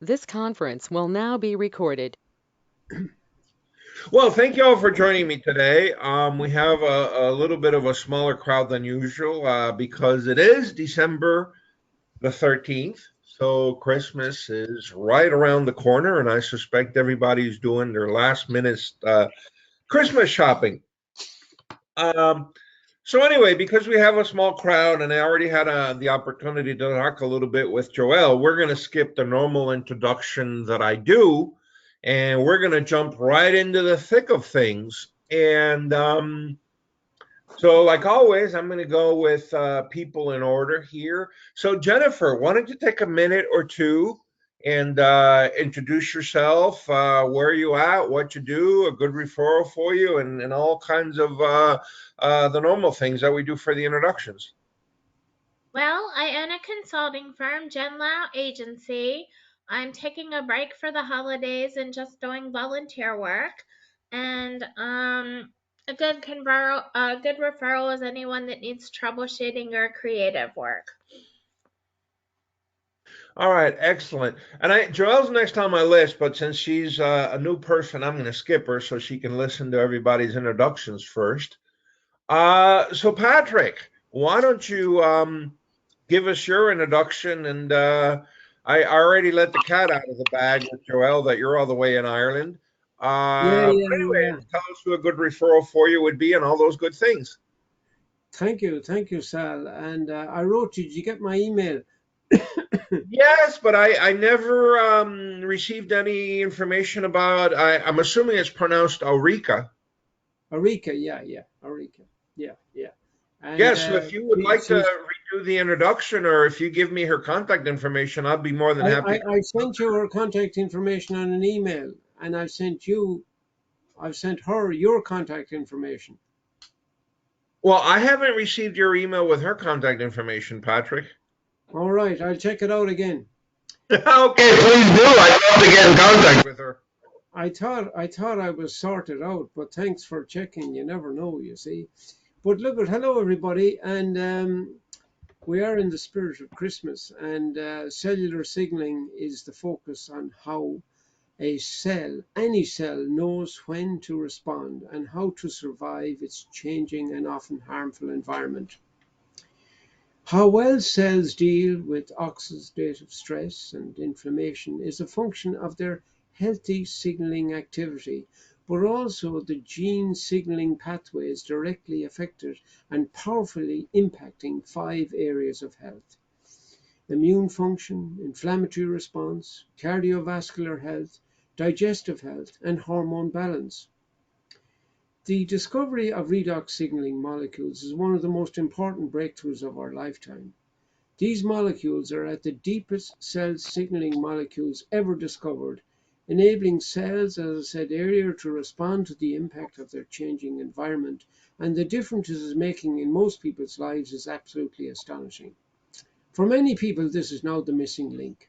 This conference will now be recorded. Well, thank you all for joining me today. We have a little bit of a smaller crowd than usual because it is December the 13th. So Christmas is right around the corner, and I suspect everybody's doing their last minute Christmas shopping. Um, so anyway, because we have a small crowd and I already had the opportunity to talk a little bit with Joelle, we're going to skip the normal introduction that I do, and we're going to jump right into the thick of things. And so, like always, I'm going to go with people in order here. So, Jennifer, why don't you take a minute or two and introduce yourself? Where you at? What you do? A good referral for you, and all kinds of the normal things that we do for the introductions. Well, I own a consulting firm, Jen Lau Agency. I'm taking a break for the holidays and just doing volunteer work. And a good referral is anyone that needs troubleshooting or creative work. All right, excellent. And Joelle's next on my list, but since she's a new person, I'm going to skip her so she can listen to everybody's introductions first. So Patrick, why don't you give us your introduction? And I already let the cat out of the bag with Joelle that you're all the way in Ireland. Yeah, But yeah, anyway, yeah. tell us who a good referral for you would be and all those good things. Thank you, Sal. And I wrote you. Did you get my email? Yes, but I never received any information about. I'm assuming it's pronounced Aurica. Arika, yeah, yeah, Arika, yeah, yeah. And Yes, so if you would like to she's. redo the introduction, or if you give me her contact information, I'd be more than happy to. I sent you her contact information on an email, and I've sent her your contact information. Well, I haven't received your email with her contact information, Patrick. All right, I'll check it out again. Okay, please do. I'd love to get in contact with her. I thought I was sorted out, but thanks for checking. You never know, you see. But look, hello everybody, and we are in the spirit of Christmas, and cellular signaling is the focus on how a cell, any cell, knows when to respond and how to survive its changing and often harmful environment. How well cells deal with oxidative stress and inflammation is a function of their healthy signaling activity, but also the gene signaling pathways directly affected and powerfully impacting 5 areas of health: immune function, inflammatory response, cardiovascular health, digestive health, and hormone balance. The discovery of redox signaling molecules is one of the most important breakthroughs of our lifetime. These molecules are at the deepest cell signaling molecules ever discovered, enabling cells, as I said earlier, to respond to the impact of their changing environment. And the difference it is making in most people's lives is absolutely astonishing. For many people, this is now the missing link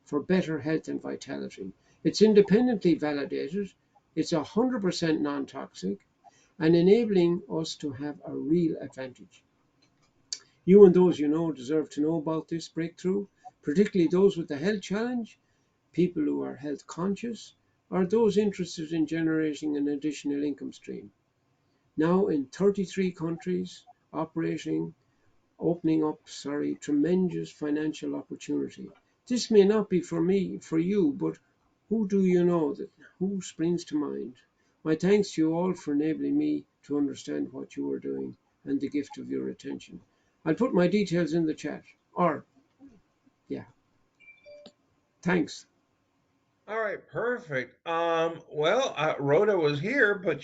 for better health and vitality. It's independently validated, it's 100% non toxic, and enabling us to have a real advantage. You and those you know deserve to know about this breakthrough, particularly those with a health challenge, people who are health conscious, or those interested in generating an additional income stream. Now in 33 countries, operating opening up, tremendous financial opportunity. This may not be for me, for you, but who do you know that who springs to mind? My thanks to you all for enabling me to understand what you are doing and the gift of your attention. I'll put my details in the chat. Or, yeah, thanks. All right, perfect. Well, Rhoda was here, but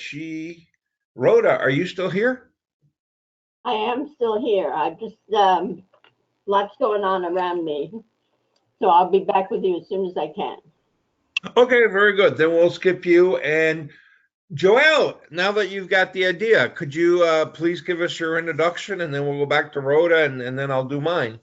Rhoda, are you still here? I am still here. I've just lots going on around me, so I'll be back with you as soon as I can. Okay, very good. Then we'll skip you. And Joelle, now that you've got the idea, could you please give us your introduction and then we'll go back to Rhoda and then I'll do mine.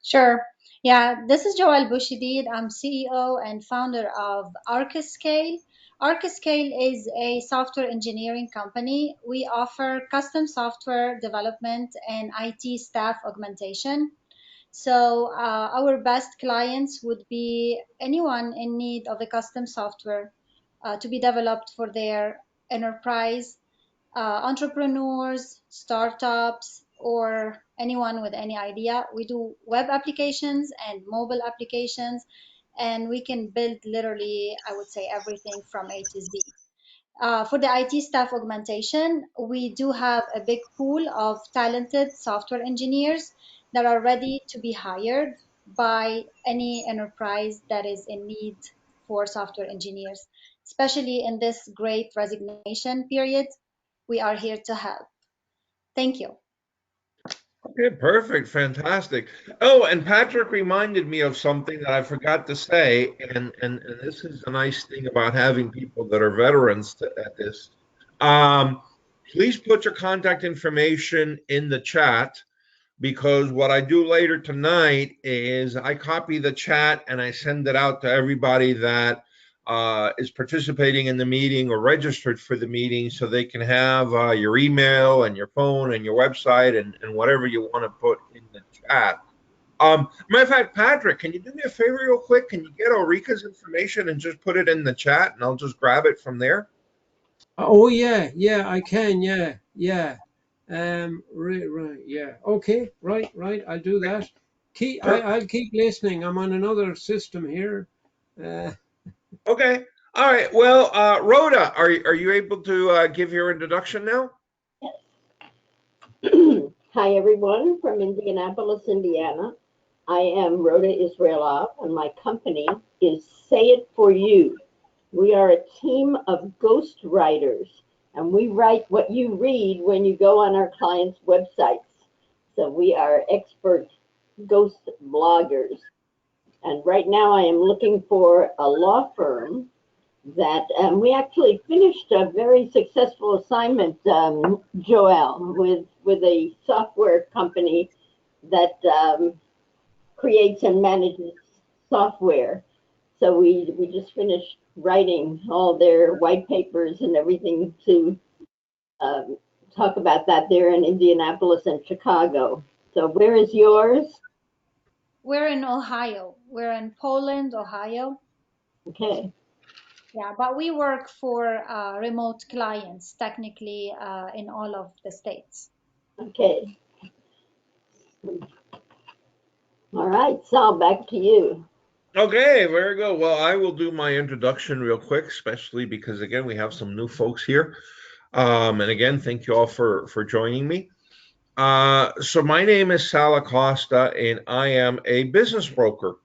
Sure. Yeah, this is Joelle Bushidid. I'm CEO and founder of Arcascale. Arcascale is a software engineering company. We offer custom software development and IT staff augmentation. So our best clients would be anyone in need of a custom software to be developed for their enterprise, entrepreneurs, startups, or anyone with any idea. We do web applications and mobile applications, and we can build literally, I would say, everything from A to Z. For the IT staff augmentation, we do have a big pool of talented software engineers that are ready to be hired by any enterprise that is in need for software engineers. Especially in this great resignation period, we are here to help. Thank you. Okay, perfect, fantastic. Oh, and Patrick reminded me of something that I forgot to say, and this is a nice thing about having people that are veterans at this. Um, Please put your contact information in the chat, because what I do later tonight is I copy the chat and I send it out to everybody that is participating in the meeting or registered for the meeting, so they can have your email and your phone and your website and whatever you want to put in the chat. Matter of fact, Patrick, can you do me a favor real quick? Can you get Ulrika's information and just put it in the chat, and I'll just grab it from there? Oh yeah, yeah, I can, yeah, yeah. Right, yeah. Okay, right. I'll do that. Perfect. I'll keep listening. I'm on another system here. Uh, Okay. All right. Well, Rhoda, are you able to give your introduction now? Hi, everyone from Indianapolis, Indiana. I am Rhoda Israelov, and my company is Say It For You. We are a team of ghost writers, and we write what you read when you go on our clients' websites. So we are expert ghost bloggers. And right now I am looking for a law firm that we actually finished a very successful assignment, Joelle, with a software company that creates and manages software. So we just finished writing all their white papers and everything to um, talk about that there in Indianapolis and Chicago. So where is yours? We're in Ohio. We're in Poland, Ohio. Okay. Yeah, but we work for remote clients, technically, in all of the states. Okay. All right, Sal, back to you. Okay, very good. Well, I will do my introduction real quick, especially because again we have some new folks here. And again, thank you all for joining me. So my name is Sal Acosta, and I am a business broker,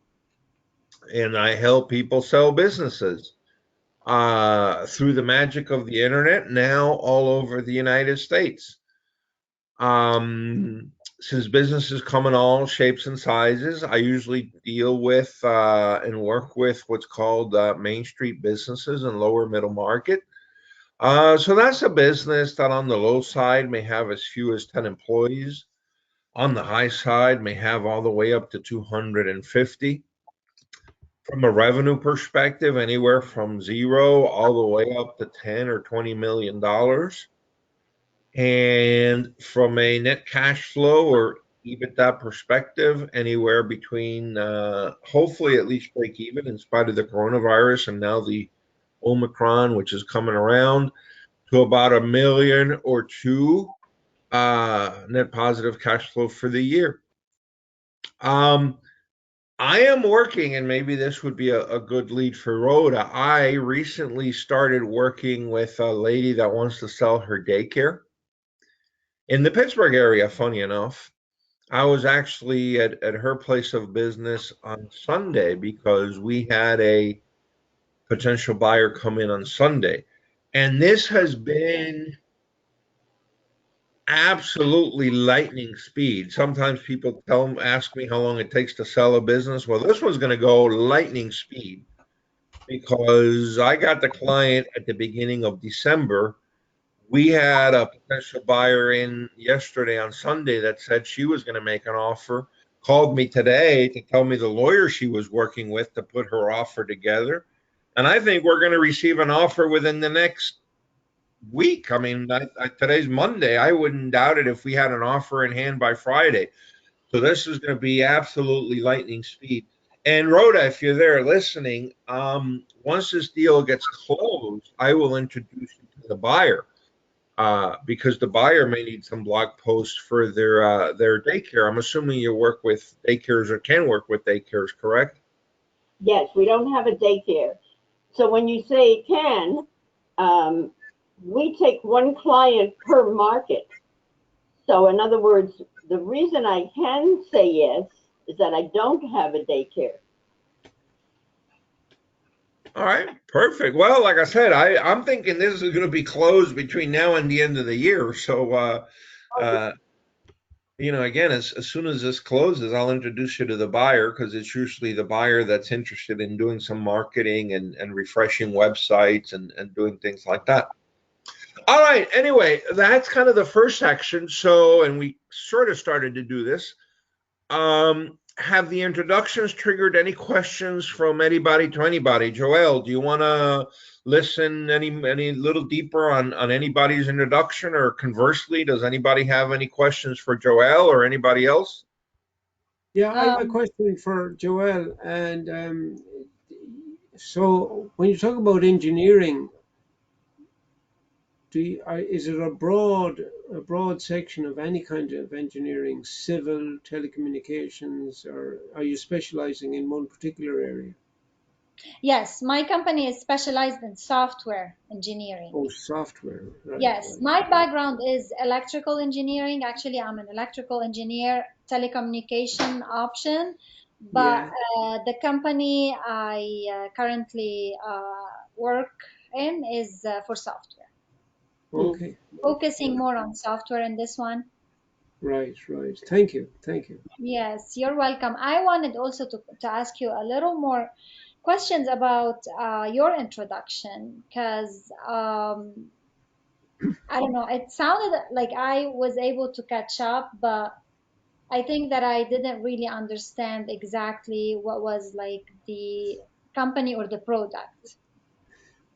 and I help people sell businesses through the magic of the internet, now all over the United States. Since businesses come in all shapes and sizes, I usually deal with and work with what's called Main Street businesses and lower middle market. So that's a business that on the low side may have as few as 10 employees. On the high side may have all the way up to 250. From a revenue perspective, anywhere from zero all the way up to 10 or $20 million. And from a net cash flow or EBITDA perspective, anywhere between hopefully at least break even in spite of the coronavirus and now the Omicron, which is coming around, to about a million or two net positive cash flow for the year. I am working, and maybe this would be a good lead for Rhoda. I recently started working with a lady that wants to sell her daycare in the Pittsburgh area, funny enough. I was actually at her place of business on Sunday because we had a potential buyer come in on Sunday. And this has been absolutely lightning speed. Sometimes people ask me how long it takes to sell a business. Well, this one's going to go lightning speed because I got the client at the beginning of December. We had a potential buyer in yesterday on Sunday that said she was going to make an offer, called me today to tell me the lawyer she was working with to put her offer together. And I think we're going to receive an offer within the next week. I mean, today's Monday. I wouldn't doubt it if we had an offer in hand by Friday. So this is going to be absolutely lightning speed. And Rhoda, if you're there listening, once this deal gets closed, I will introduce you to the buyer because the buyer may need some blog posts for their daycare. I'm assuming you work with daycares or can work with daycares, correct? Yes, we don't have a daycare. So when you say can, we take one client per market. So in other words, the reason I can say yes is that I don't have a daycare. All right, perfect. Well, like I said, I'm thinking this is going to be closed between now and the end of the year. So, again, as soon as this closes, I'll introduce you to the buyer because it's usually the buyer that's interested in doing some marketing and refreshing websites and doing things like that. All right. Anyway, that's kind of the first section. So, and we sort of started to do this. Have the introductions triggered any questions from anybody to anybody? Joelle, do you want to listen any little deeper on anybody's introduction, or conversely, does anybody have any questions for Joelle or anybody else? Yeah, I have a question for Joelle. And so when you talk about engineering, is it a broad section of any kind of engineering, civil, telecommunications, or are you specializing in one particular area? Yes, my company is specialized in software engineering. Oh, software. Right, Yes, right. my background is electrical engineering. Actually, I'm an electrical engineer, telecommunication option, but Yeah. the company I currently work in is for software, Okay. focusing Right, more on software in this one. right, right. Thank you. Thank you. Yes, you're welcome. I wanted also to ask you a little more questions about your introduction because I don't know, it sounded like I was able to catch up, but I think that I didn't really understand exactly what was like the company or the product.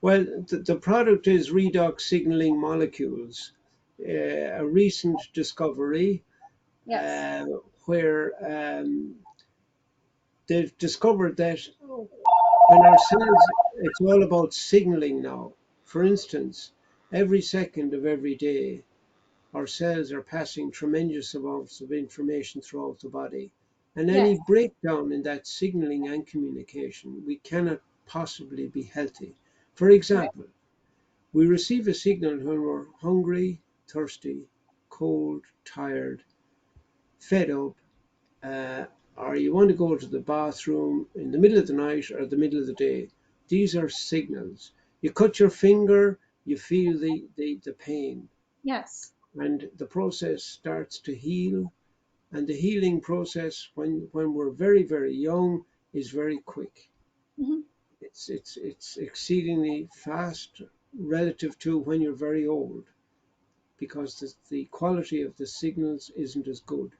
Well, the product is redox signaling molecules, a recent discovery Yes, uh, where they've discovered that when our cells, it's all about signaling now. For instance, every second of every day, our cells are passing tremendous amounts of information throughout the body. And any yes, breakdown in that signaling and communication, we cannot possibly be healthy. For example, we receive a signal when we're hungry, thirsty, cold, tired, fed up, uh, or you want to go to the bathroom in the middle of the night or the middle of the day. These are signals. You cut your finger, you feel the pain, yes. and the process starts to heal. And the healing process, when we're very, very young, is very quick. Hmm. It's exceedingly fast relative to when you're very old, because the quality of the signals isn't as good.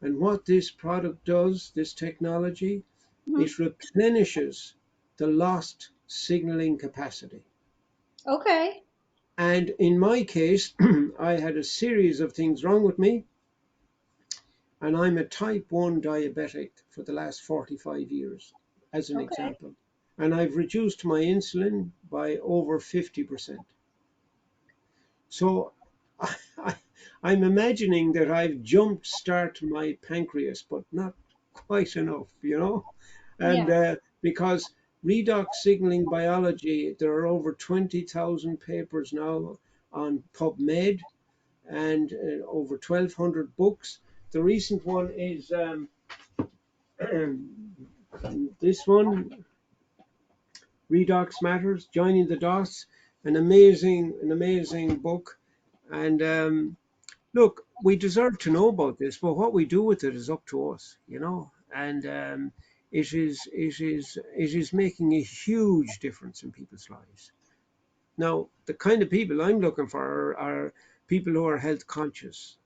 And what this product does, this technology, Hmm. it replenishes the lost signaling capacity. Okay. And in my case, I had a series of things wrong with me, and I'm a type 1 diabetic for the last 45 years, as an Okay. example. And I've reduced my insulin by over 50%. So I, I'm imagining that I've jumped start my pancreas, but not quite enough, And Yeah. because redox signaling biology, there are over 20,000 papers now on PubMed and over 1,200 books. The recent one is this one, Redox Matters, Joining the Dots, an amazing book. And look, we deserve to know about this, but what we do with it is up to us. And it is making a huge difference in people's lives. Now, the kind of people I'm looking for are people who are health conscious,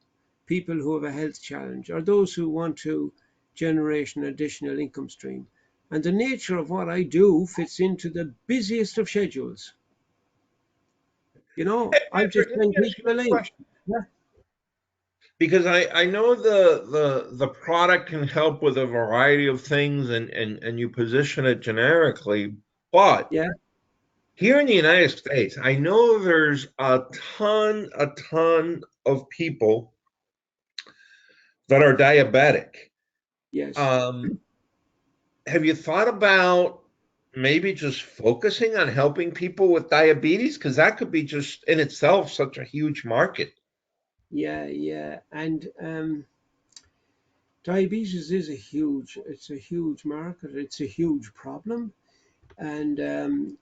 people who have a health challenge, or those who want to generate an additional income stream. And the nature of what I do fits into the busiest of schedules. Hey, I'm just Patrick, let me sending ask you people a a link. question. Yeah. because I know the product can help with a variety of things and you position it generically, but Yeah, here in the United States, I know there's a ton of people that are diabetic. yes. Um, have you thought about maybe just focusing on helping people with diabetes? Because that could be just in itself such a huge market. Yeah, yeah. And diabetes is it's a huge market. It's a huge problem. And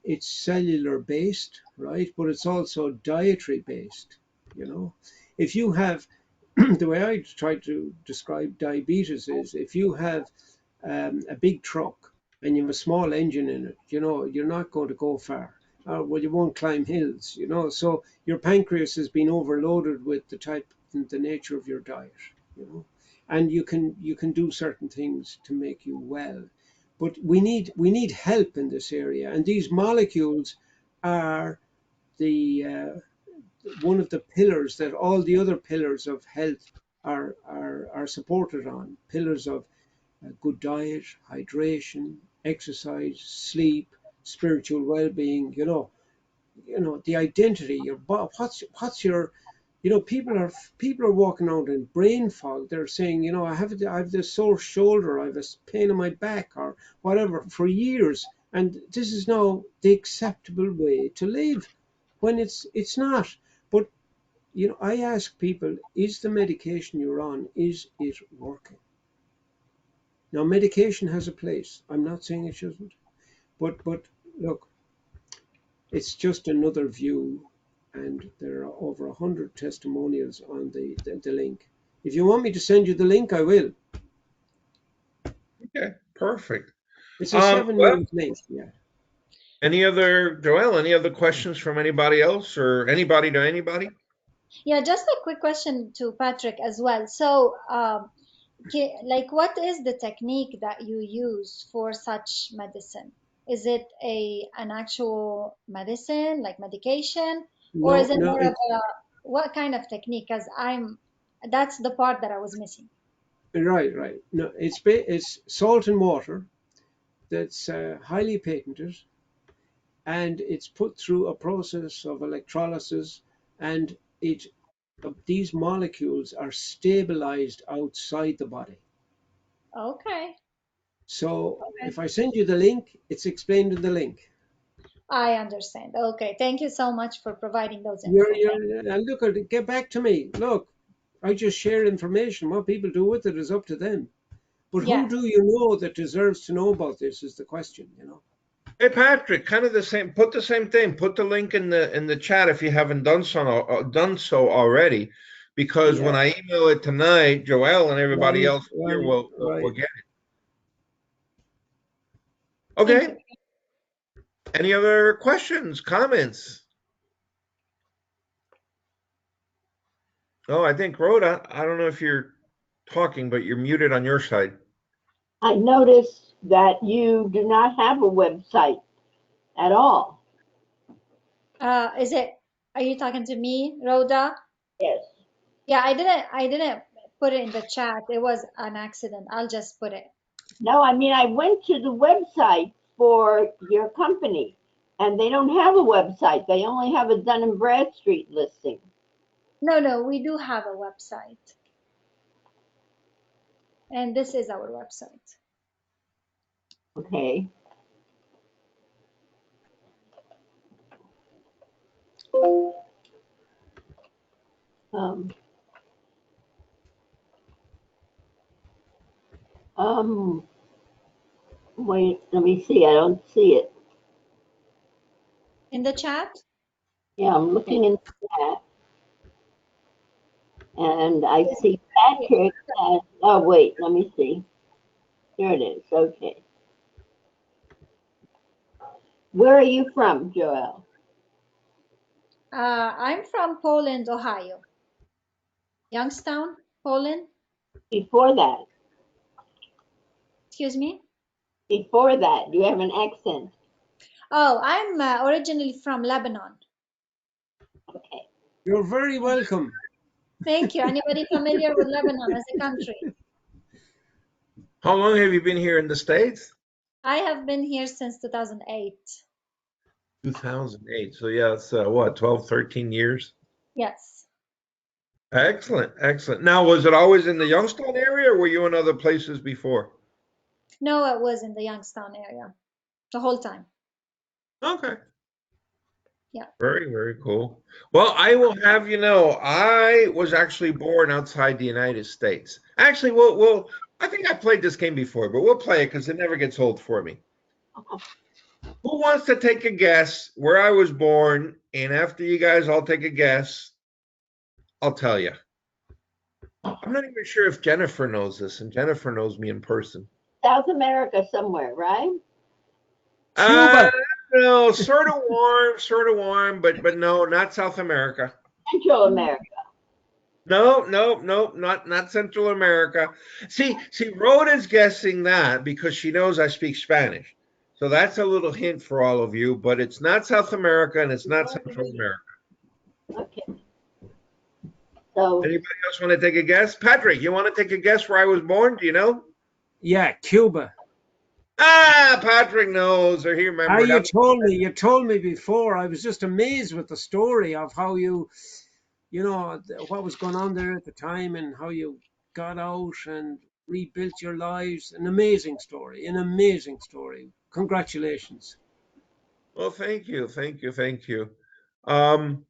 it's cellular based, right? But it's also dietary based, you know. If you have, the way I try to describe diabetes is if you have a big truck and you have a small engine in it, you know, you're not going to go far. Well, you won't climb hills, you know. So your pancreas has been overloaded with the type and the nature of your diet, you know, and you can do certain things to make you well. But we need help in this area, and these molecules are the one of the pillars that all the other pillars of health are supported on. Pillars of good diet, hydration, exercise, sleep, spiritual well-being. The identity. What's your people are walking around in brain fog. They're saying, I have this sore shoulder, I have a pain in my back, or whatever for years, and this is now the acceptable way to live, when it's not. But I ask people, is the medication you're on, is it working? Now, medication has a place. I'm not saying it shouldn't, but look, it's just another view, and there are over 100 testimonials on the link. If you want me to send you the link, I will. Okay, perfect. It's a Well, 7-minute link. Yeah. Joel, any other questions from anybody else or anybody to anybody? Yeah, just a quick question to Patrick as well. So, like, what is the technique that you use for such medicine? Is it an actual medicine, like medication, or is No, it no, more of a what kind of technique? Because that's the part that I was missing. right, right. No, it's salt and water that's highly patented, and it's put through a process of electrolysis, and it these molecules are stabilized outside the body. Okay, So okay, if I send you the link, it's explained in the link. I understand. Okay, thank you so much for providing those You're, info. you're, and look at it, get back to me. Look, I just share information. What people do with it is up to them. But who Yes, do you know that deserves to know about this is the question. Hey Patrick, kind of the same. Put the same thing. Put the link in the chat if you haven't done so already, because when Yeah, I email it tonight, Joel and everybody right, else here right, will right. get it. thank Okay. you. Any other questions, comments? Oh, I think Rhoda. I don't know if you're talking, but you're muted on your side. I notice that you do not have a website at all. Is it? Are you talking to me, Rhoda? Yes. Yeah, I didn't put it in the chat. It was an accident. I'll just put it. No, I mean, I went to the website for your company, and they don't have a website. They only have a Dun and Bradstreet listing. No, no, we do have a website, and this is our website. Okay. Um, um, wait, let me see. I don't see it. In the chat? Yeah, I'm looking in that, and I Is see it- Patrick. Oh, wait, let me see. There it is. Okay. Where are you from, Joel? I'm from Poland, Ohio. Youngstown, Poland. Before that, Excuse me. you have an accent. Oh, I'm originally from Lebanon. Okay. You're very welcome. Thank you. Anybody familiar with Lebanon as a country? How long have you been here in the States? I have been here since 2008. 2008. So yeah, it's what, 12, 13 years? Yes. Excellent, excellent. Now, was it always in the Youngstown area or were you in other places before? No, it was in the Youngstown area the whole time. Okay. Yeah. Very, very cool. Well, I will have you know, I was actually born outside the United States. Actually, I think I played this game before, but we'll play it because it never gets old for me. Who wants to take a guess where I was born? And after you guys all take a guess, I'll tell you. I'm not even sure if Jennifer knows this, and Jennifer knows me in person. South America somewhere, right? Uh, Cuba. no, sort of warm, but no, not South America. Central America. No, not Central America. See, Rhoda's guessing that because she knows I speak Spanish. So that's a little hint for all of you, but it's not South America and it's not Central America. Okay. So Anybody else want to take a guess? Patrick, you want to take a guess where I was born? Do you know? Yeah, Cuba. Ah, Patrick knows, or he remembered. You told me before. I was just amazed with the story of how you know, what was going on there at the time and how you got out and rebuilt your lives. An amazing story. An amazing story. Congratulations. Well, thank you, thank you. Um,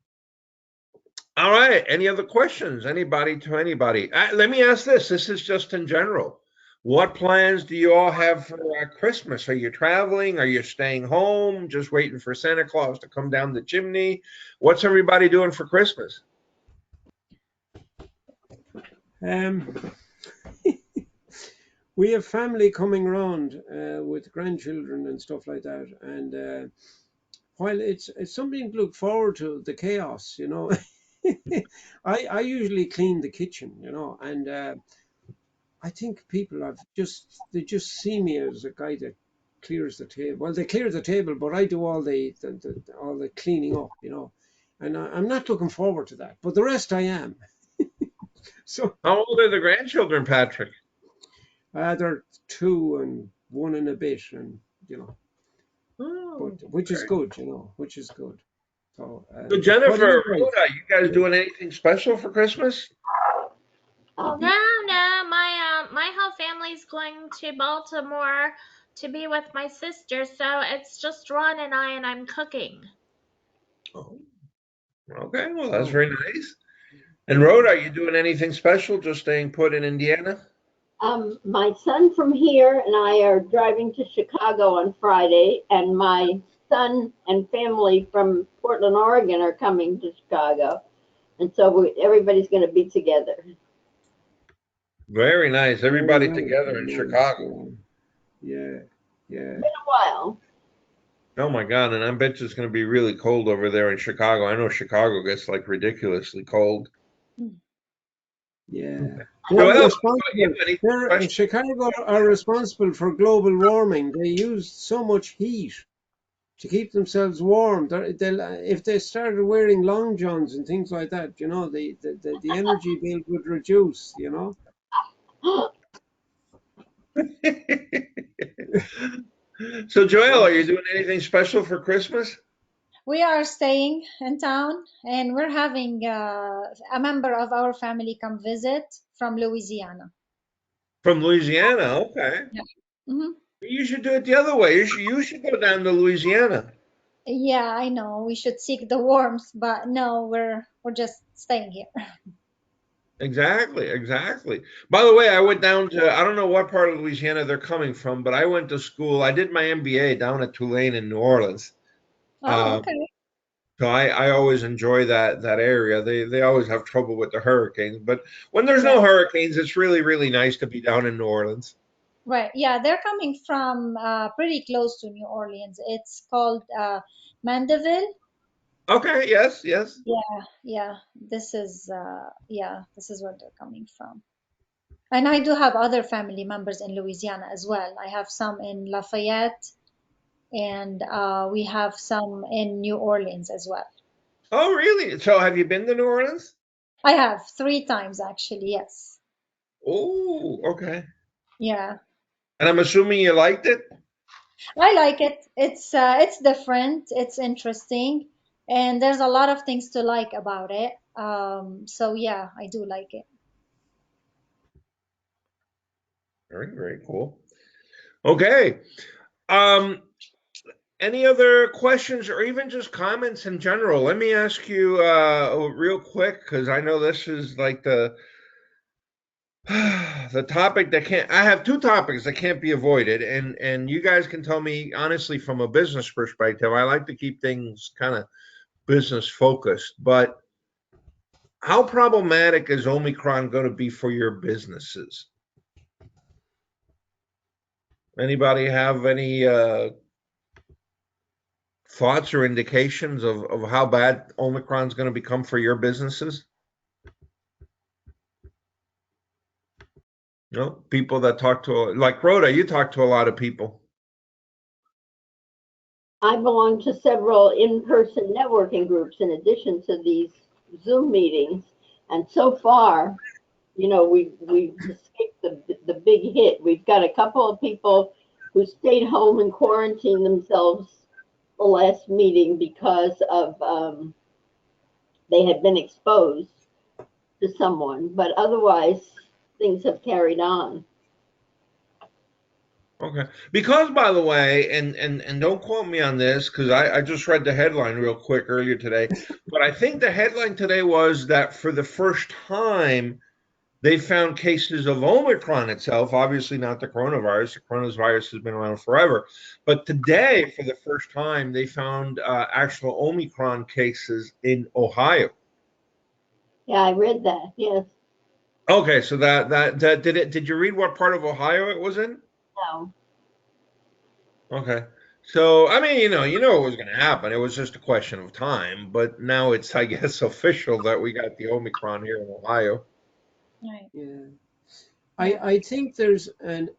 all right. Any other questions? Anybody to anybody? Let me ask this. This is just in general. What plans do you all have for Christmas? Are you traveling? Are you staying home? Just waiting for Santa Claus to come down the chimney? What's everybody doing for Christmas? Um, we have family coming around with grandchildren and stuff like that. And while it's something to look forward to, the chaos, you know. I usually clean the kitchen, you know, and I think people they just see me as a guy that clears the table. Well, they clear the table, but I do all all the cleaning up, you know. And I'm not looking forward to that, but the rest I am. So How old are the grandchildren, Patrick? they're 2 and 1 and a bit, and you know, Oh, but which is okay. good, you know, which is good. So So what do Jennifer, you guys? Rhoda, you guys doing anything special for Christmas? um, No, my whole family's going to Baltimore to be with my sister, so it's just Ron and I, and I'm cooking. Oh, okay. Well, that's Oh, very nice. And Rhoda, are you doing anything special? Just staying put in Indiana? my son from here and I are driving to Chicago on Friday, and my son and family from Portland, Oregon are coming to Chicago. And so everybody's going to be together. Very nice. very Everybody nice, together very in nice. Chicago. Yeah, yeah. Been a while. Oh my God. And I bet you it's going to be really cold over there in Chicago. I know Chicago gets like ridiculously cold. Yeah, Joel, they're how about you? responsible. Any They're questions? Chicago are responsible for global warming. They use so much heat to keep themselves warm. If they started wearing long johns and things like that, you know, the energy bill would reduce. You know. So, Joel, are What? you doing anything special for Christmas? We are staying in town and we're having a member of our family come visit from Louisiana. From Louisiana. Okay. Yeah. Hmm. You should do it the other way. You should go down to Louisiana. Yeah, I know. We should seek the warmth, but no, we're just staying here. Exactly, exactly. By the way, I went down to, I don't know what part of Louisiana they're coming from, but I went to school. I did my MBA down at Tulane in New Orleans. Oh, Um, okay. so I always enjoy that area. They always have trouble with the hurricanes, but when there's no Right. hurricanes, it's really, really nice to be down in New Orleans. Right. Yeah, they're coming from pretty close to New Orleans. It's called Mandeville. Okay, yes, yes. Yeah, yeah. This is where they're coming from. And I do have other family members in Louisiana as well. I have some in Lafayette, and we have some in New Orleans as well. Oh, really? So have you been to New Orleans? I have 3 times actually, yes. Oh, okay. Yeah. And I'm assuming you liked it? I like it. It's different, it's interesting, and there's a lot of things to like about it. So yeah, I do like it. Very, very cool. Okay. Um, any other questions or even just comments in general? Let me ask you real quick because I know this is like the the topic that can't. I have two topics that can't be avoided, and you guys can tell me honestly from a business perspective. I like to keep things kind of business focused, but how problematic is Omicron going to be for your businesses? Anybody have any thoughts or indications of how bad Omicron is going to become for your businesses? No, people that talk to, like Rhoda, you talk to a lot of people. I belong to several in-person networking groups in addition to these Zoom meetings. And so far, we've escaped the big hit. We've got a couple of people who stayed home and quarantined themselves the last meeting because of they had been exposed to someone, but otherwise things have carried on. Okay. Because by the way, and don't quote me on this because I just read the headline real quick earlier today, but I think the headline today was that for the first time they found cases of Omicron itself, obviously not the coronavirus. The coronavirus has been around forever. But today, for the first time, they found actual Omicron cases in Ohio. Yeah, I read that. Yes. Okay, so that did you read what part of Ohio it was in? No. Okay. So, I mean, you know what was going to happen. It was just a question of time, but now it's, I guess, official that we got the Omicron here in Ohio. Right. Yeah. Yeah. I think there's an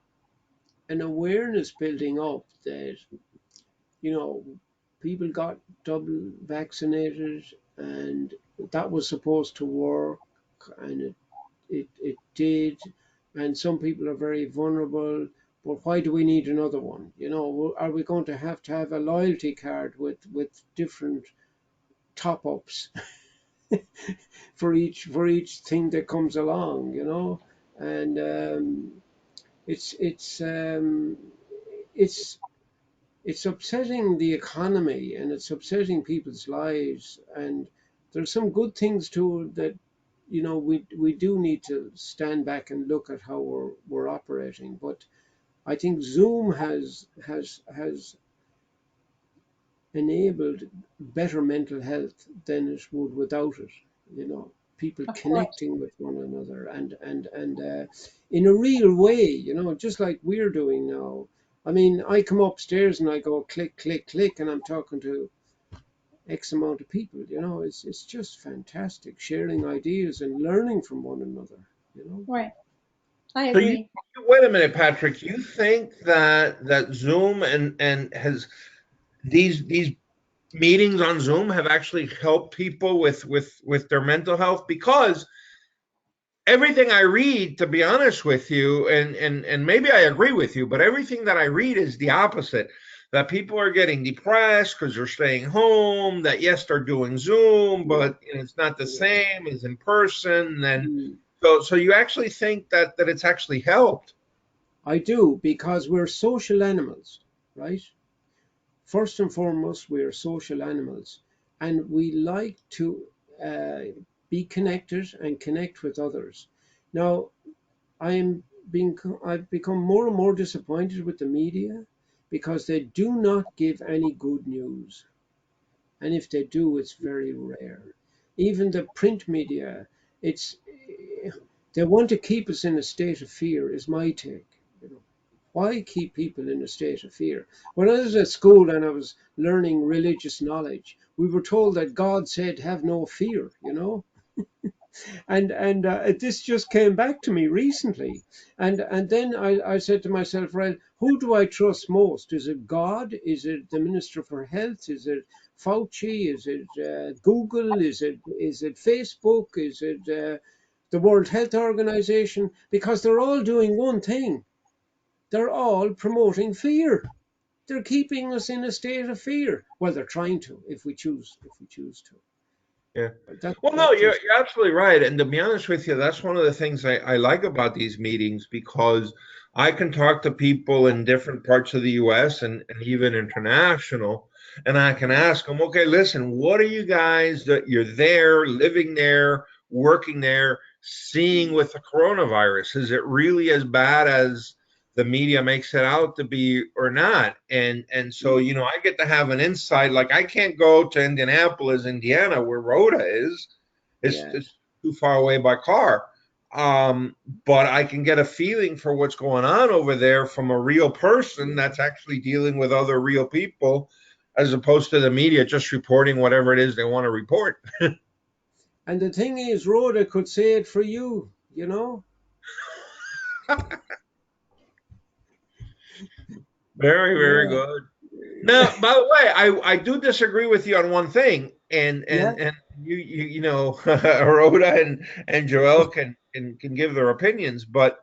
awareness building up that, you know, people got double vaccinated and that was supposed to work, and it did, and some people are very vulnerable, but why do we need another one? You know, are we going to have a loyalty card with different top ups for each thing that comes along, you know? And it's it's um, it's it's upsetting the economy and it's upsetting people's lives. And there's some good things too that, you know, we do need to stand back and look at how we're operating. But I think Zoom has enabled better mental health than it would without it. You know, people Of course. connecting with one another and in a real way. You know, just like we're doing now. I mean, I come upstairs and I go click, click, click, and I'm talking to X amount of people. You know, it's just fantastic sharing ideas and learning from one another. You know. Right. I So you agree. wait a minute, Patrick. You think that Zoom and has these meetings on Zoom have actually helped people with their mental health? Because everything I read, to be honest with you, and maybe I agree with you, but everything that I read is the opposite. That people are getting depressed because they're staying home. That yes, they're doing Zoom, Yeah. but it's not the Yeah. same as in person. And Mm. so you actually think that it's actually helped? I do, because we're social animals, right? First and foremost, we're social animals, and we like to uh, be connected and connect with others. Now, I'm I've become more and more disappointed with the media because they do not give any good news, and if they do, it's very rare. Even the print media, it's they want to keep us in a state of fear, is my take. You know, why keep people in a state of fear? When I was at school and I was learning religious knowledge, we were told that God said, "Have no fear." You know, And this just came back to me recently, and then I said to myself, right, who do I trust most? Is it God? Is it the Minister for Health? Is it Fauci? Is it Google? Is it Facebook? Is it the World Health Organization? Because they're all doing one thing. They're all promoting fear. They're keeping us in a state of fear. Well, they're trying to, if we choose to. Yeah. That Well, no, that just you're absolutely right. And to be honest with you, that's one of the things I like about these meetings because I can talk to people in different parts of the US and even international, and I can ask them, okay, listen, what are you guys that you're there, living there, working there, seeing with the coronavirus? Is it really as bad as the media makes it out to be or not? And so, I get to have an insight. Like I can't go to Indianapolis, Indiana, where Rhoda is. yeah. It's too far away by car. Um, but I can get a feeling for what's going on over there from a real person that's actually dealing with other real people, as opposed to the media just reporting whatever it is they want to report. And the thing is, Rhoda could say it for you, you know? Very, very Yeah. good. Now, by the way, I do disagree with you on one thing, and Yeah. Rhoda and Joel can give their opinions, but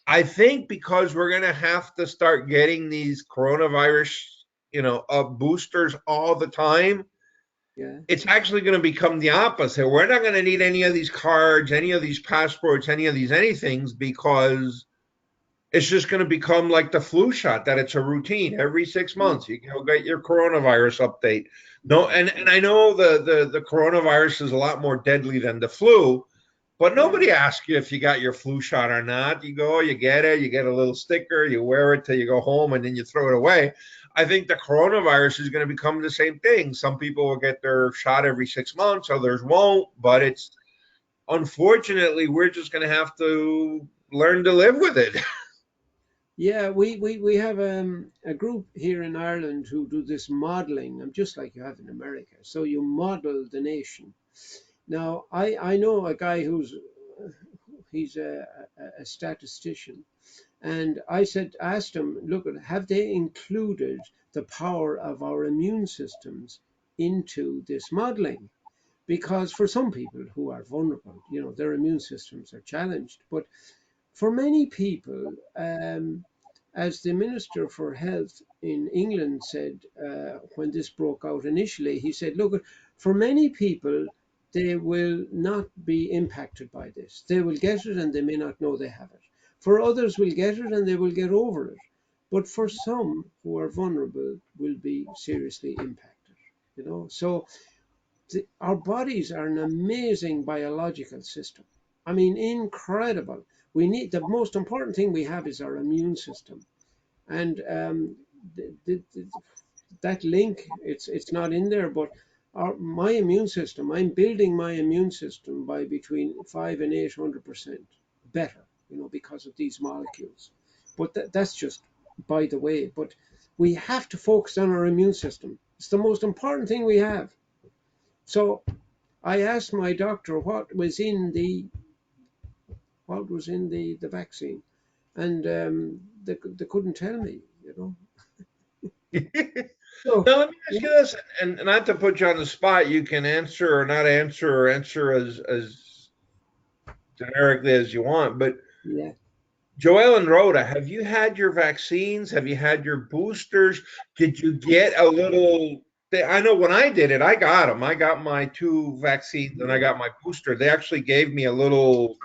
I think because we're going to have to start getting these coronavirus, boosters all the time, Yeah. it's actually going to become the opposite. We're not going to need any of these cards, any of these passports, any of these anythings because it's just going to become like the flu shot that it's a routine every 6 months. You go get your coronavirus update. No, Yeah. and I know the coronavirus is a lot more deadly than the flu, but Yeah. nobody asks you if you got your flu shot or not. You go, you get it, you get a little sticker, you wear it till you go home, and then you throw it away. I think the coronavirus is going to become the same thing. Some people will get their shot every 6 months, others won't. But it's unfortunately we're just going to have to learn to live with it. Yeah, we have a group here in Ireland who do this modeling, just like you have in America. So you model the nation. Now, I know a guy he's a statistician, and asked him, look, have they included the power of our immune systems into this modeling? Because for some people who are vulnerable, their immune systems are challenged. But for many people, as the Minister for Health in England said when this broke out initially, he said, look, for many people, they will not be impacted by this. They will get it and they may not know they have it. For others will get it and they will get over it. But for some who are vulnerable will be seriously impacted. So our bodies are an amazing biological system. I mean, incredible. The most important thing we have is our immune system, and that link, it's not in there, but my immune system, I'm building my immune system by between 500 and 800% better, because of these molecules. But that's just by the way. But we have to focus on our immune system. It's the most important thing we have. So I asked my doctor what was in the vaccine, and they couldn't tell me. So Now, let me yeah, ask you this, and not to put you on the spot, you can answer or not answer, or answer as generically as you want. But yeah, Joel and Rhoda, have you had your vaccines? Have you had your boosters? Did you get a little? I know when I did it, I got them. I got my two vaccines and I got my booster. They actually gave me like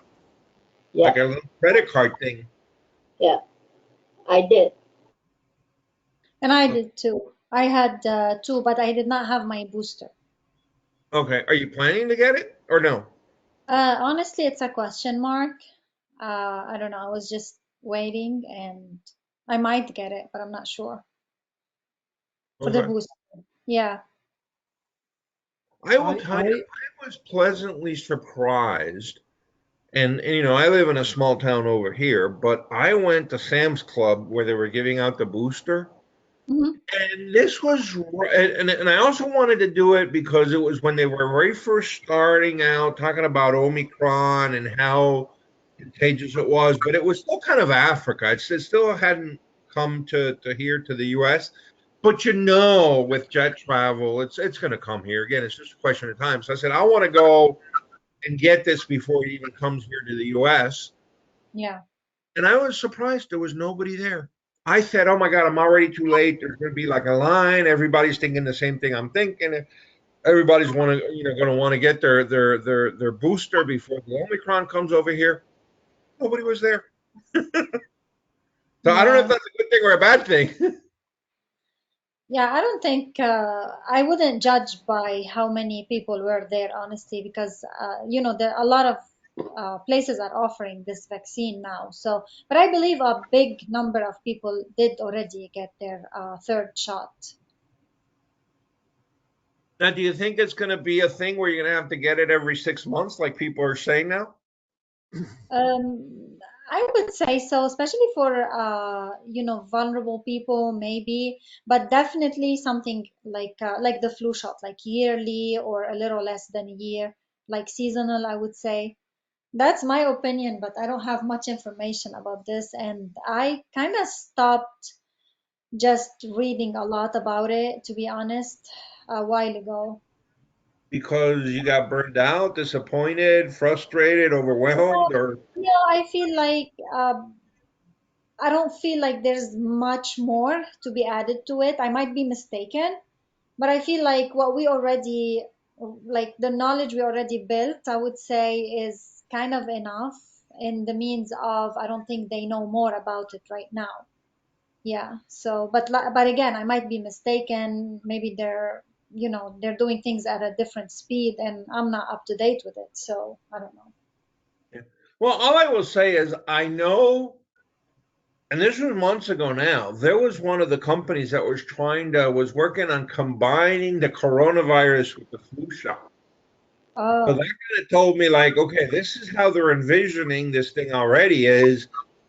Yeah, a little credit card thing. yeah, I did. And I did too. I had two, but I did not have my booster. Okay, are you planning to get it or no? Honestly, it's a question mark. I don't know. I was just waiting, and I might get it, but I'm not sure for the Okay. booster. Yeah. I will I tell you, I I was pleasantly surprised. And I live in a small town over here, but I went to Sam's Club where they were giving out the booster. Mhm. And this was, and I also wanted to do it because it was when they were very first starting out talking about Omicron and how contagious it was, but it was still kind of Africa. It still hadn't come to here to the U.S. But with jet travel, it's going to come here again. It's just a question of time. So I said I want to go and get this before it even comes here to the U.S. Yeah. And I was surprised there was nobody there. I said, "Oh my God, I'm already too late. There's going to be like a line. Everybody's thinking the same thing I'm thinking. Everybody's going to want to get their booster before the Omicron comes over here." Nobody was there. So I don't know if Yeah. that's a good thing or a bad thing. Yeah, I don't think I wouldn't judge by how many people were there, honestly, because there are a lot of places are offering this vaccine now. So, but I believe a big number of people did already get their third shot. Now, do you think it's going to be a thing where you're going to have to get it every 6 months, like people are saying now? Um, I would say so, especially for vulnerable people, maybe, but definitely something like the flu shot, like yearly or a little less than a year, like seasonal, I would say. That's my opinion, but I don't have much information about this, and I kind of stopped just reading a lot about it, to be honest, a while ago. Because you got burned out, disappointed, frustrated, overwhelmed, or I feel like I don't feel like there's much more to be added to it. I might be mistaken, but I feel like what we already, like the knowledge we already built, I would say is kind of enough in the means of I don't think they know more about it right now. Yeah. So, but again, I might be mistaken. Maybe they're doing things at a different speed, and I'm not up to date with it. So I don't know. well, all I will say is I know, and this was months ago now. There was one of the companies that was working on combining the coronavirus with the flu shot. So that Oh. kind of told me, like, okay, this is how they're envisioning this thing already is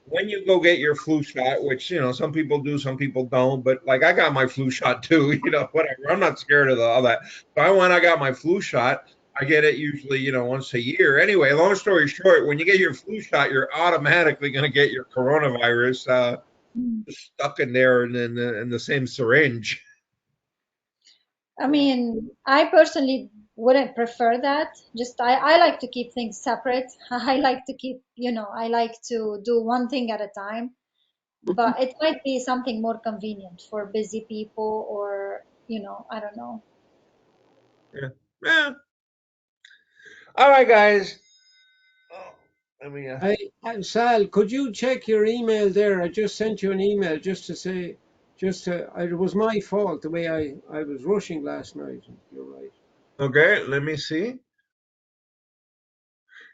when you go get your flu shot, which, some people do, some people don't, but like I got my flu shot too, whatever. I'm not scared of all that. So I got my flu shot. I get it usually, once a year. Anyway, long story short, when you get your flu shot, you're automatically going to get your coronavirus stuck in there in the same syringe. I mean, I personally wouldn't prefer that. Just I like to keep things separate. I like to keep, I like to do one thing at a time. But it might be something more convenient for busy people or, I don't know. Yeah. Yeah. All right, guys. Oh, let me. Sal, could you check your email there? I just sent you an email just to say, it was my fault the way I was rushing last night. You're right. Okay, let me see.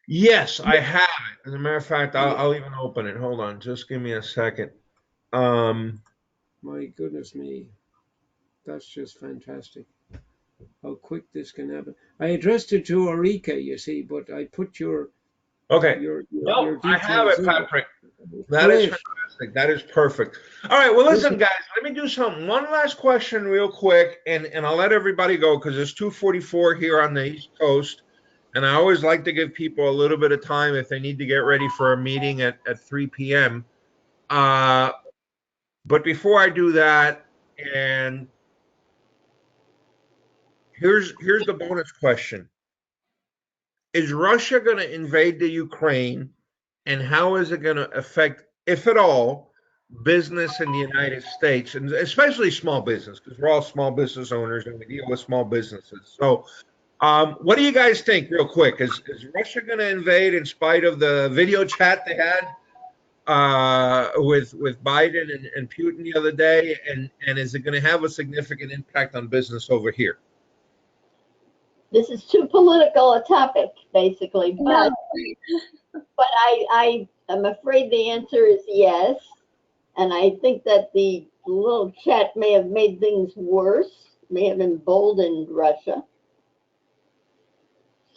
Yes, I have it. As a matter of fact, I'll, Yeah. I'll even open it. Hold on, just give me a second. Um, My goodness me, that's just fantastic. How quick this can happen. I addressed it to Eureka, you see, but I put your okay. your your, Nope, your I have details it, in Patrick. there. That is Great. fantastic. That is perfect. All right, well, listen, Listen, guys, let me do something. One last question, real quick, and I'll let everybody go because it's 2:44 here on the East Coast, and I always like to give people a little bit of time if they need to get ready for a meeting at 3 p.m. Uh, but before I do that, and here's the bonus question. Is Russia going to invade the Ukraine, and how is it going to affect, if at all, business in the United States, and especially small business, because we're all small business owners and we deal with small businesses. So, what do you guys think, real quick? Is Russia going to invade in spite of the video chat they had with Biden and Putin the other day, and is it going to have a significant impact on business over here? This is too political a topic, basically, Yeah. but I am afraid the answer is yes. And I think that the little chat may have made things worse, may have emboldened Russia.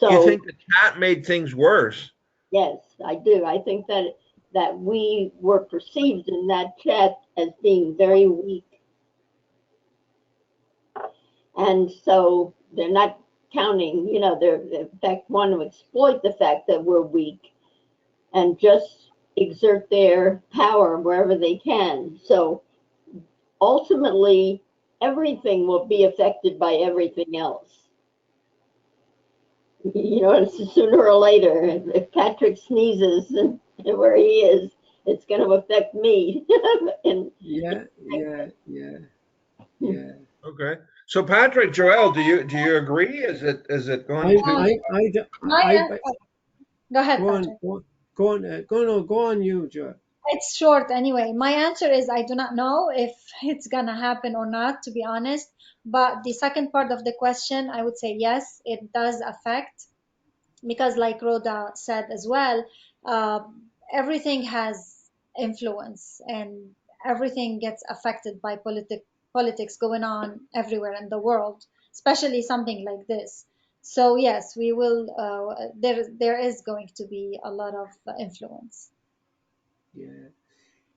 You So think the chat made things worse? yes, I do. I think that we were perceived in that chat as being very weak. And so they're not counting, they're in fact want to exploit the fact that we're weak and just exert their power wherever they can. So ultimately, everything will be affected by everything else. Sooner or later, if Patrick sneezes where he is, it's going to affect me. and Yeah, yeah, yeah, yeah. Okay. So Patrick, Joel, do you agree? Is it going to? My Go ahead, go on, Patrick. go on, you, Joe. It's short anyway. My answer is I do not know if it's gonna happen or not, to be honest. But the second part of the question, I would say yes, it does affect, because like Rhoda said as well, uh, everything has influence and everything gets affected by politics going on everywhere in the world, especially something like this. So yes, we will. There is going to be a lot of influence. Yeah,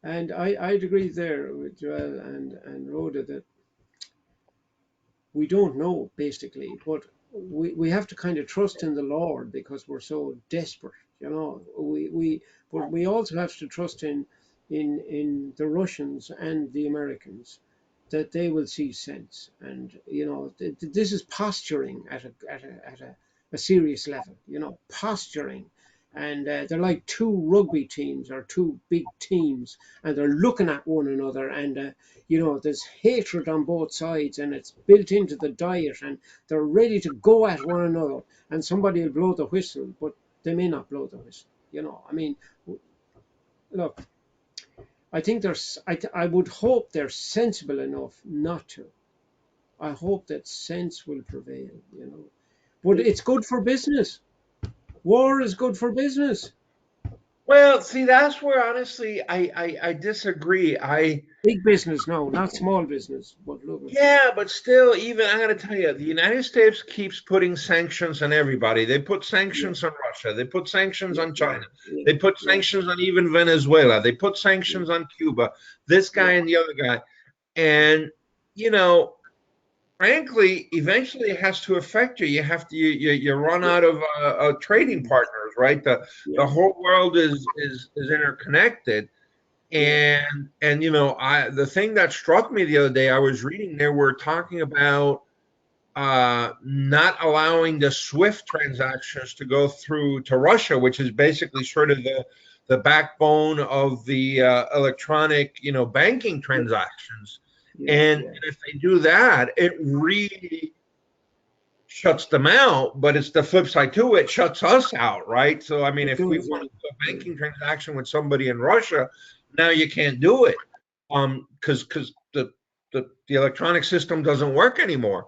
and I'd agree there with Joel and Rhoda that we don't know basically, but we have to kind of trust in the Lord because we're so desperate, you know. But we also have to trust in the Russians and the Americans that they will see sense, and you know this is posturing at a serious level, you know, posturing. And they're like two rugby teams or two big teams, and they're looking at one another, and you know, there's hatred on both sides and it's built into the diet, and they're ready to go at one another, and somebody will blow the whistle, but they may not blow the whistle, you know. I mean, look, I think I would hope they're sensible enough not to. I hope that sense will prevail, you know. But it's good for business. War is good for business. Well, see, that's where honestly I disagree. Big business, no, not small business. But look, Yeah, but still, even I gotta tell you, the United States keeps putting sanctions on everybody. They put yeah, sanctions on Russia. They put sanctions yeah, on yeah, China. yeah, They put yeah, sanctions on even Venezuela. They put yeah, sanctions on Cuba. This guy yeah, and the other guy. yeah, And you know, frankly, eventually it has to affect you. You have to you run yeah, out of trading mm, partners, right? The yeah, whole world is interconnected. yeah, And the thing that struck me the other day, I was reading they were talking about not allowing the SWIFT transactions to go through to Russia, which is basically sort of the backbone of the electronic, banking yeah, transactions. yeah, And yeah. if they do that, it really shuts them out. But it's the flip side too; it shuts us out, right? So, I mean, It if we does, want yeah, to do a yeah, banking transaction with somebody in Russia, now you can't do it, because the electronic system doesn't work anymore.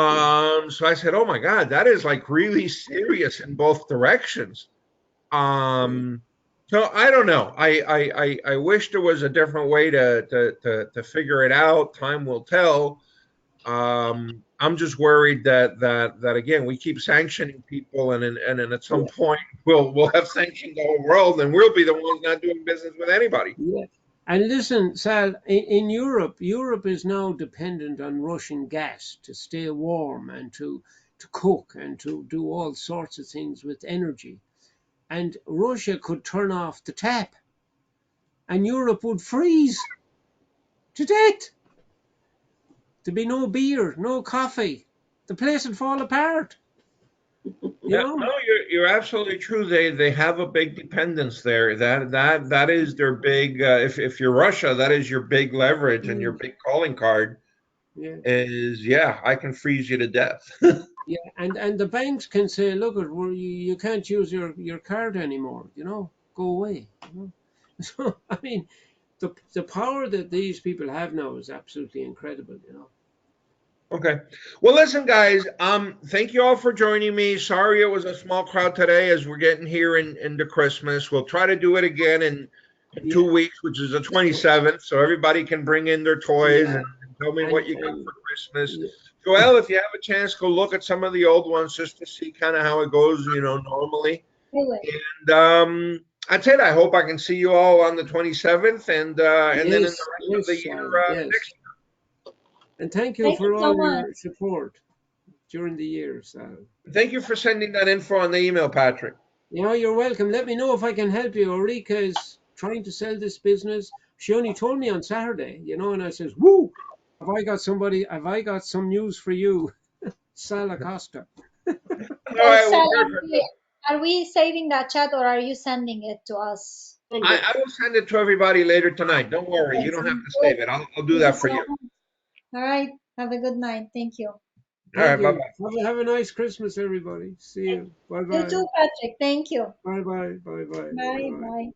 yeah, So I said, "Oh my God, that is like really serious in both directions." yeah, Um, so I don't know. I wish there was a different way to figure it out. Time will tell. I'm just worried that again we keep sanctioning people, and then at some yeah, point we'll have sanctioned the whole world, and we'll be the ones not doing business with anybody. yeah. And listen, Sal, in Europe, Europe is now dependent on Russian gas to stay warm and to cook and to do all sorts of things with energy. And Russia could turn off the tap, and Europe would freeze to death. There'd be no beer, no coffee. The place would fall apart. You Yeah, no, know? you're absolutely true. They have a big dependence there. That is their big. If you're Russia, that is your big leverage and your Mm, big calling card. yeah. Is yeah, I can freeze you to death. Yeah, and the banks can say, look, you can't use your card anymore. You know, go away. You know, so I mean, the power that these people have now is absolutely incredible. You know. Okay. Well, listen, guys. Thank you all for joining me. Sorry it was a small crowd today as we're getting here into Christmas. We'll try to do it again in Yeah, 2 weeks, which is the 27th, so everybody can bring in their toys yeah, and tell me what you got and for Christmas. yeah, Joel, if you have a chance, go look at some of the old ones just to see kind of how it goes, normally. Anyway, And that's it. I hope I can see you all on the 27th, and then in the yes, rest of the yes, year Sal, yes. next. And thank you Thank you for so all much. your support during the years. Thank you for sending that info on the email, Patrick. You're welcome. Let me know if I can help you. Ulrika is trying to sell this business. She only told me on Saturday, and I says, "Woo! Have I got some news for you, Sal Acosta?" All So, right, well, Sal, perfect. are we saving that chat or are you sending it to us? Send I, it. I will send it to everybody later tonight. Don't worry. Okay, You don't have sounds to good. save it. I'll do Thank you that for so you. much. All right. Have a good night. Thank you. All right, Thank bye you. bye. Have a nice Christmas, everybody. See you. Bye You bye. too, Patrick. Thank you. Bye bye. Bye bye. Bye Bye. bye. Bye.